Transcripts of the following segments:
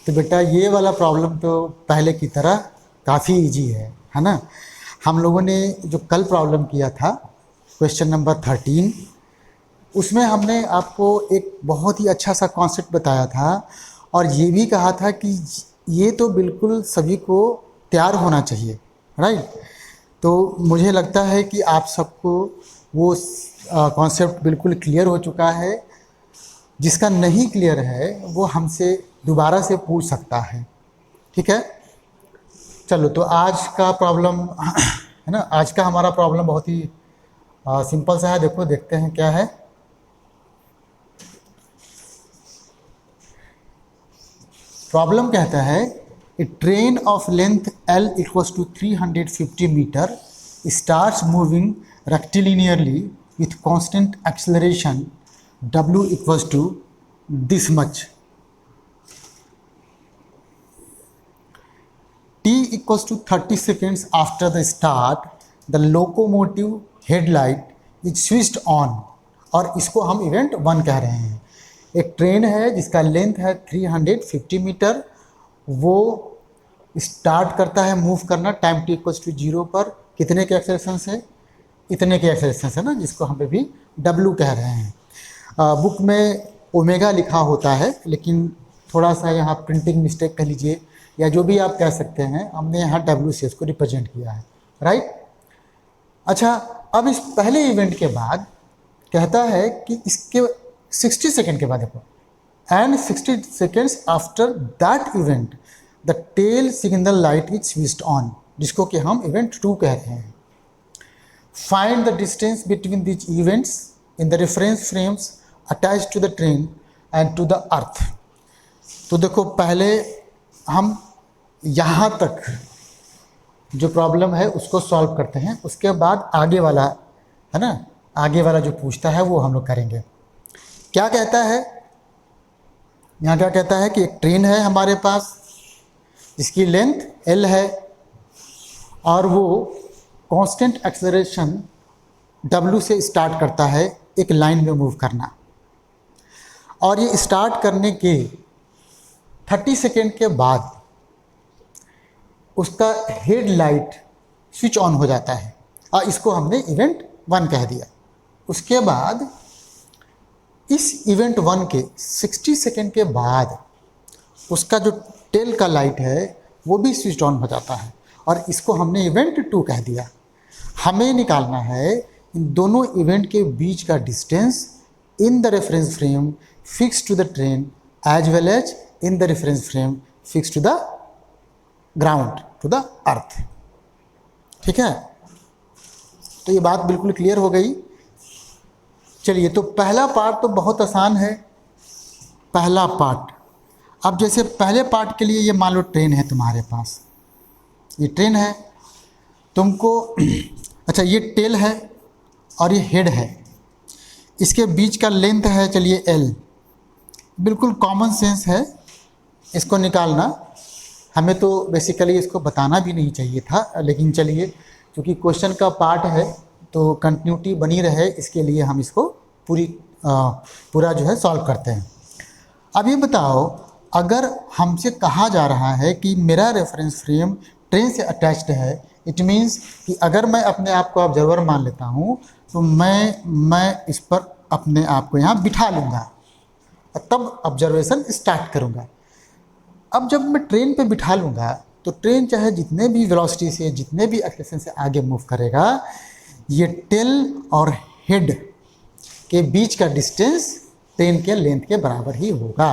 तो बेटा ये वाला प्रॉब्लम तो पहले की तरह काफ़ी इजी है ना। हम लोगों ने जो कल प्रॉब्लम किया था क्वेश्चन नंबर 13, उसमें हमने आपको एक बहुत ही अच्छा सा कॉन्सेप्ट बताया था और ये भी कहा था कि ये तो बिल्कुल सभी को तैयार होना चाहिए, राइट। तो मुझे लगता है कि आप सबको वो कॉन्सेप्ट बिल्कुल क्लियर हो चुका है। जिसका नहीं क्लियर है वो हमसे दोबारा से पूछ सकता है, ठीक है। चलो, तो आज का प्रॉब्लम है ना, आज का हमारा प्रॉब्लम बहुत ही सिंपल सा है। देखो, देखते हैं क्या है। प्रॉब्लम कहता है a train of length L equals to 350 metre starts moving rectilinearly with constant acceleration W equals to this much. T equals to 30 seconds after the start, the locomotive headlight is switched on। और इसको हम event 1 कह रहे हैं। एक train है जिसका length है 350 मीटर, वो स्टार्ट करता है मूव करना टाइम t इक्वल्स टू 0 पर। कितने के एक्सेलरेशन से? इतने के एक्सेलरेशन से ना, जिसको हम भी W कह रहे हैं। बुक में ओमेगा लिखा होता है, लेकिन थोड़ा सा यहाँ प्रिंटिंग मिस्टेक कह लीजिए या जो भी आप कह सकते हैं, हमने यहाँ W से इसको रिप्रेजेंट किया है, राइट। अच्छा, अब इस पहले इवेंट के बाद कहता है कि इसके 60 सेकेंड के बाद, देखो, and 60 seconds after that event the tail signal light is switched on, जिसको कि हम इवेंट 2 कह रहे हैं। Find the distance between this events in the reference frames attach to the train and to the earth. तो देखो, पहले हम यहाँ तक जो प्रॉब्लम है उसको सॉल्व करते हैं, उसके बाद आगे वाला है ना, आगे वाला जो पूछता है वो हम लोग करेंगे। क्या कहता है यहाँ? क्या कहता है कि एक ट्रेन है हमारे पास जिसकी लेंथ L है और वो कांस्टेंट एक्सेलरेशन W से स्टार्ट करता है एक लाइन में मूव करना, और ये स्टार्ट करने के 30 सेकेंड के बाद उसका हेडलाइट स्विच ऑन हो जाता है और इसको हमने इवेंट 1 कह दिया। उसके बाद इस इवेंट 1 के 60 सेकेंड के बाद उसका जो टेल का लाइट है वो भी स्विच ऑन हो जाता है और इसको हमने इवेंट 2 कह दिया। हमें निकालना है इन दोनों इवेंट के बीच का distance in the reference frame fix to the train as well as in the reference frame fix to the ground, to the earth, ठीक है। तो ये बात बिल्कुल क्लियर हो गई। चलिए, तो पहला पार्ट तो बहुत आसान है। पहला पार्ट, अब जैसे पहले पार्ट के लिए ये मान लो ट्रेन है तुम्हारे पास, ये ट्रेन है तुमको अच्छा, ये टेल है और ये हेड है, इसके बीच का लेंथ है चलिए L। बिल्कुल कॉमन सेंस है इसको निकालना। हमें तो बेसिकली इसको बताना भी नहीं चाहिए था, लेकिन चलिए, क्योंकि क्वेश्चन का पार्ट है तो कंटिन्यूटी बनी रहे, इसके लिए हम इसको पूरा जो है सॉल्व करते हैं। अब ये बताओ, अगर हमसे कहा जा रहा है कि मेरा रेफरेंस फ्रेम ट्रेन से अटैच्ड है, इट मीन्स कि अगर मैं अपने आप को ऑब्जर्वर मान लेता हूँ तो मैं इस पर अपने आप को यहाँ बिठा लूँगा और तब ऑब्जर्वेशन स्टार्ट करूँगा। अब जब मैं ट्रेन पे बिठा लूँगा तो ट्रेन चाहे जितने भी वेलोसिटी से, जितने भी एक्सेलरेशन से आगे मूव करेगा, ये टेल और हेड के बीच का डिस्टेंस ट्रेन के लेंथ के बराबर ही होगा,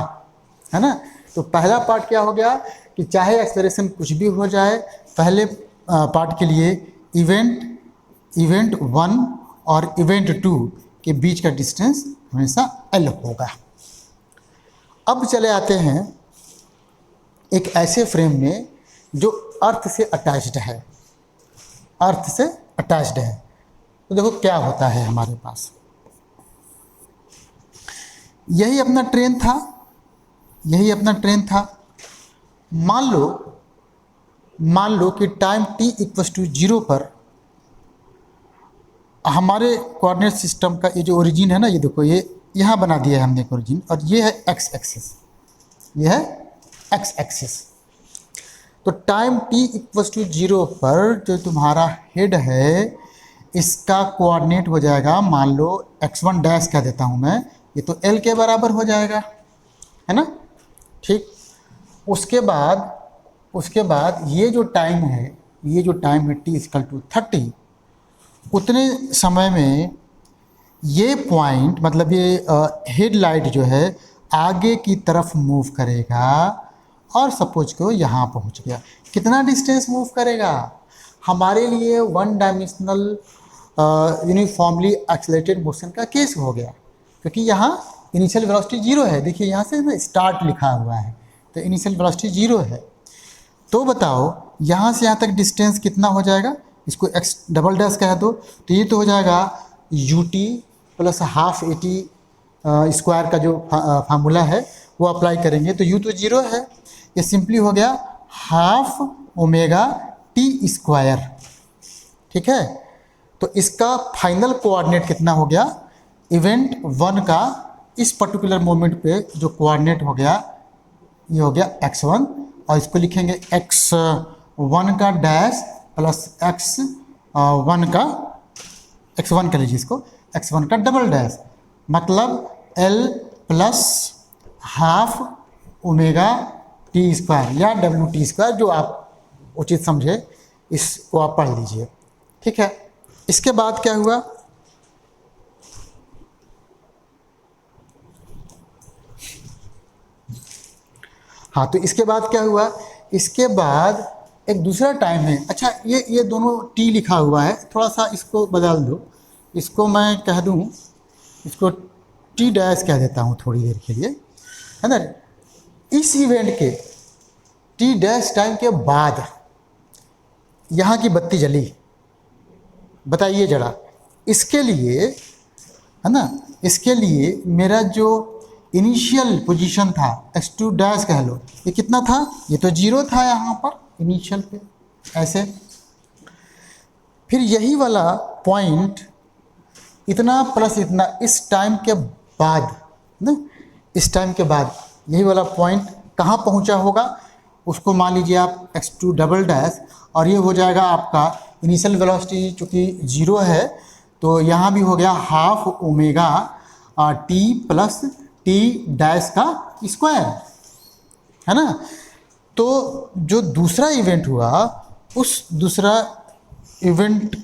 है ना। तो पहला पार्ट क्या हो गया कि चाहे एक्सेलरेशन कुछ भी हो जाए, पहले पार्ट के लिए इवेंट 1 और इवेंट 2 के बीच का डिस्टेंस हमेशा L होगा। अब चले आते हैं एक ऐसे फ्रेम में जो अर्थ से अटैच्ड है, अर्थ से अटैच्ड है। तो देखो क्या होता है हमारे पास, यही अपना ट्रेन था, यही अपना ट्रेन था। मान लो कि टाइम t इक्वल्स टू 0 पर हमारे कोऑर्डिनेट सिस्टम का ये जो ओरिजिन है ना, ये देखो, ये यहाँ बना दिया है हमने ओरिजिन, और ये है x एक्सिस, ये है एक्स एक्सिस। तो टाइम t इक्वल्स टू 0 पर जो तुम्हारा हेड है इसका कोऑर्डिनेट हो जाएगा, मान लो x1 डैश कह देता हूँ मैं, ये तो l के बराबर हो जाएगा, है ना। ठीक, उसके बाद ये जो टाइम है t इक्वल टू 30, उतने समय में ये पॉइंट मतलब ये हेडलाइट जो है आगे की तरफ मूव करेगा और सपोज को यहाँ पहुँच गया। कितना डिस्टेंस मूव करेगा? हमारे लिए one dimensional uniformly accelerated motion का केस हो गया, क्योंकि यहाँ इनिशियल वेलोसिटी 0 है। देखिए यहाँ से ना स्टार्ट लिखा हुआ है, तो इनिशियल वेलोसिटी 0 है। तो बताओ यहाँ से यहाँ तक डिस्टेंस कितना हो जाएगा? इसको x डबल डैश कह दो, तो ये तो हो जाएगा ut plus half AT square का जो फार्मूला है वो अप्लाई करेंगे, तो u तो 0 है, ये सिंपली हो गया हाफ ओमेगा t स्क्वायर। ठीक है, तो इसका फाइनल कोऑर्डिनेट कितना हो गया? इवेंट 1 का इस पर्टिकुलर मोमेंट पे जो कोऑर्डिनेट हो गया ये हो गया x1, और इसको लिखेंगे x1 का डैश प्लस x1 का लीजिए, इसको x1 का डबल डैश, मतलब l plus half omega T square या WT स्क्वायर, जो आप उचित समझे इसको आप पढ़ लीजिए। ठीक है, इसके बाद क्या हुआ? हाँ, तो इसके बाद क्या हुआ? इसके बाद एक दूसरा टाइम है। अच्छा, ये दोनों t लिखा हुआ है, थोड़ा सा इसको बदल दो, इसको मैं कह दूँ, इसको t डैश कह देता हूँ थोड़ी देर के लिए, है ना। इस इवेंट के t डैश टाइम के बाद यहाँ की बत्ती जली, बताइए जरा, इसके लिए, है ना, इसके लिए मेरा जो इनिशियल पोजीशन था x2 डैश कह लो, ये कितना था? ये तो 0 था यहाँ पर इनिशियल पे, ऐसे। फिर यही वाला पॉइंट इतना प्लस इतना इस टाइम के बाद ना, इस टाइम के बाद यही वाला पॉइंट कहाँ पहुँचा होगा? उसको मान लीजिए आप x2 डबल डैश, और ये हो जाएगा आपका इनिशियल वेलोसिटी चूँकि 0 है, तो यहाँ भी हो गया half omega t plus t dash का स्क्वायर, है ना। तो जो दूसरा इवेंट हुआ, उस दूसरा इवेंट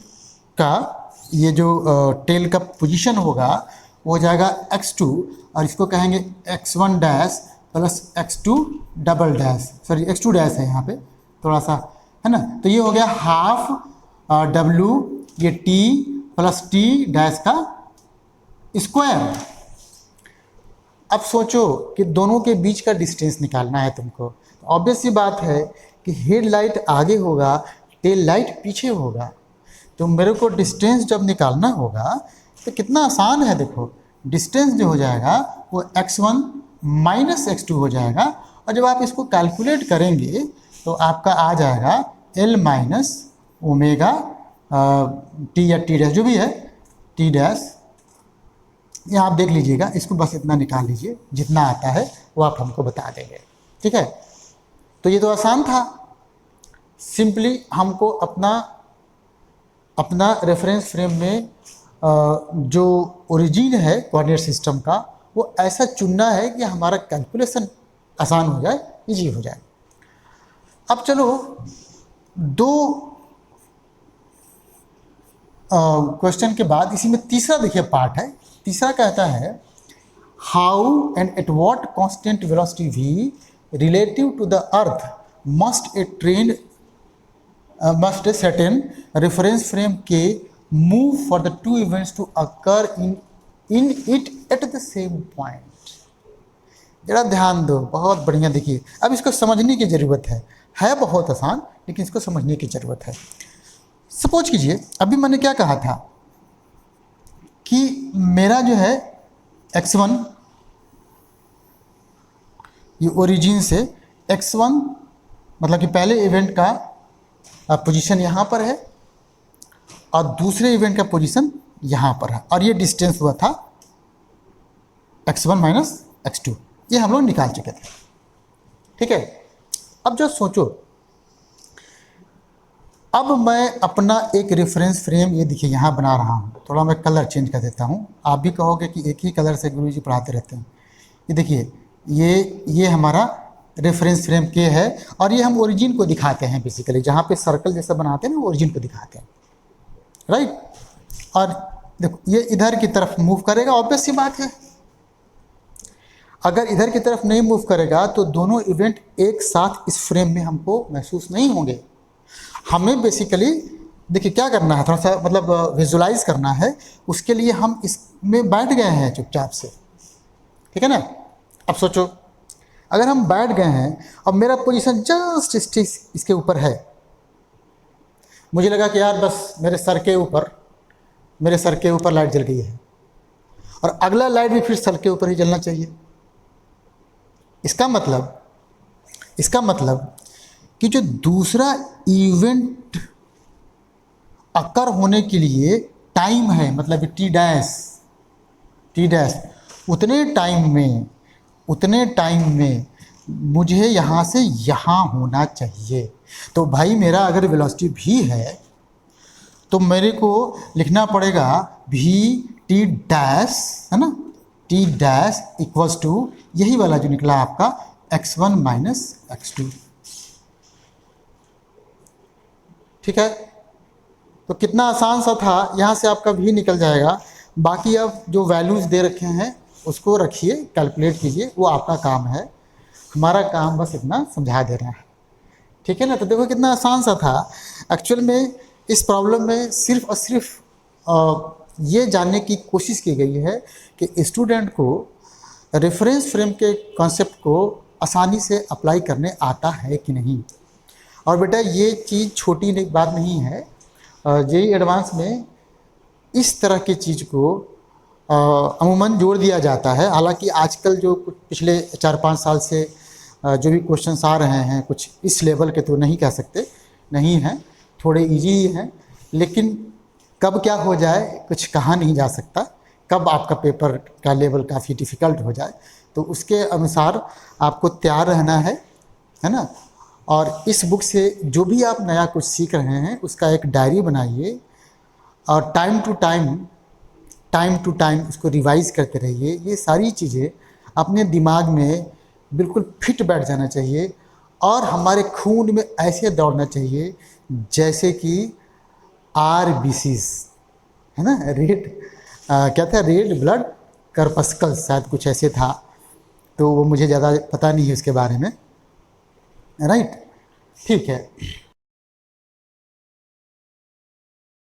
का ये जो टेल का पोजीशन होगा वो हो जाएगा x2, और इसको कहेंगे x1 dash plus x2 double dash, sorry x2 dash है यहाँ पे थोड़ा सा, है ना। तो ये हो गया हाफ w, ये t प्लस t डैश का स्क्वायर। अब सोचो कि दोनों के बीच का डिस्टेंस निकालना है तुमको। ऑब्वियस सी बात है कि हेडलाइट आगे होगा, टेल लाइट पीछे होगा, तो मेरे को डिस्टेंस जब निकालना होगा तो कितना आसान है। देखो डिस्टेंस जो हो जाएगा वो x1 माइनस x2 हो जाएगा, और जब आप इसको कैलकुलेट करेंगे तो आपका आ जाएगा l माइनस ओमेगा टी या टी डैश जो भी है, टी डैश। यहाँ आप देख लीजिएगा, इसको बस इतना निकाल लीजिए, जितना आता है वो आप हमको बता देंगे। ठीक है, तो ये तो आसान था। सिंपली हमको अपना रेफरेंस फ्रेम में जो ओरिजिन है कोऑर्डिनेट सिस्टम का वो ऐसा चुनना है कि हमारा कैलकुलेशन आसान हो जाए, इजी हो जाए। अब चलो दो क्वेश्चन के बाद इसी में तीसरा देखिए पार्ट है। तीसरा कहता है how and at what constant velocity v relative to the earth must a certain reference frame के move for the two events to occur in it at the same point. जरा ध्यान दो, बहुत बढ़िया। देखिए अब इसको समझने की ज़रूरत है बहुत आसान, लेकिन इसको समझने की ज़रूरत है। सपोज कीजिए अभी मैंने क्या कहा था कि मेरा जो है x1, ये ओरिजिन से x1 मतलब कि पहले इवेंट का पोजीशन यहाँ पर है और दूसरे इवेंट का पोजीशन यहाँ पर है, और ये डिस्टेंस हुआ था x1 माइनस x2, ये हम लोग निकाल चुके थे। ठीक है। अब जो सोचो, अब मैं अपना एक रेफरेंस फ्रेम ये देखिए यहाँ बना रहा हूँ। थोड़ा मैं कलर चेंज कर देता हूँ, आप भी कहोगे कि एक ही कलर से गुरुजी पढ़ाते रहते हैं। ये देखिए, ये हमारा रेफरेंस फ्रेम के है और ये हम ओरिजिन को दिखाते हैं बेसिकली, जहाँ पे सर्कल जैसा बनाते हैं ना, ओरिजिन को दिखाते हैं, राइट। और देखो ये इधर की तरफ मूव करेगा, ऑब्वियस सी बात है। अगर इधर की तरफ नहीं मूव करेगा तो दोनों इवेंट एक साथ इस फ्रेम में हमको महसूस नहीं होंगे। हमें बेसिकली देखिए क्या करना है, थोड़ा सा मतलब विजुलाइज करना है। उसके लिए हम इसमें बैठ गए हैं चुपचाप से, ठीक है ना। अब सोचो, अगर हम बैठ गए हैं और मेरा पोजीशन जस्ट इसके ऊपर है, मुझे लगा कि यार बस मेरे सर के ऊपर लाइट जल गई है और अगला लाइट भी फिर सर के ऊपर ही जलना चाहिए। इसका मतलब कि जो दूसरा इवेंट अकर होने के लिए टाइम है, मतलब टी डैश, उतने टाइम में मुझे यहाँ से यहाँ होना चाहिए। तो भाई मेरा अगर वेलोसिटी भी है तो मेरे को लिखना पड़ेगा वी टी डैश, है ना, टी डैश इक्वल्स टू यही वाला जो निकला आपका x1 माइनस x2, ठीक है। तो कितना आसान सा था, यहाँ से आपका भी निकल जाएगा। बाकी अब जो वैल्यूज़ दे रखे हैं उसको रखिए, कैलकुलेट कीजिए, वो आपका काम है। हमारा काम बस इतना समझा दे रहा है, ठीक है ना। तो देखो कितना आसान सा था। एक्चुअल में इस प्रॉब्लम में सिर्फ और सिर्फ ये जानने की कोशिश की गई है कि स्टूडेंट को रेफरेंस फ्रेम के कॉन्सेप्ट को आसानी से अप्लाई करने आता है कि नहीं। और बेटा ये चीज़ छोटी बात नहीं है। जेईई एडवांस में इस तरह की चीज़ को अमूमन जोड़ दिया जाता है। हालांकि आजकल जो पिछले 4-5 साल से जो भी क्वेश्चंस आ रहे हैं, कुछ इस लेवल के तो नहीं कह सकते, नहीं हैं, थोड़े इजी ही हैं, लेकिन कब क्या हो जाए कुछ कहा नहीं जा सकता। कब आपका पेपर का लेवल काफ़ी डिफ़िकल्ट हो जाए, तो उसके अनुसार आपको तैयार रहना है ना। और इस बुक से जो भी आप नया कुछ सीख रहे हैं उसका एक डायरी बनाइए और टाइम टू टाइम उसको रिवाइज़ करते रहिए। ये सारी चीज़ें अपने दिमाग में बिल्कुल फिट बैठ जाना चाहिए और हमारे खून में ऐसे दौड़ना चाहिए जैसे कि RBCs, है ना, क्या था, रेड ब्लड कर्पस्कल्स, शायद कुछ ऐसे था। तो वो मुझे ज़्यादा पता नहीं है उसके बारे में, राइट, ठीक है।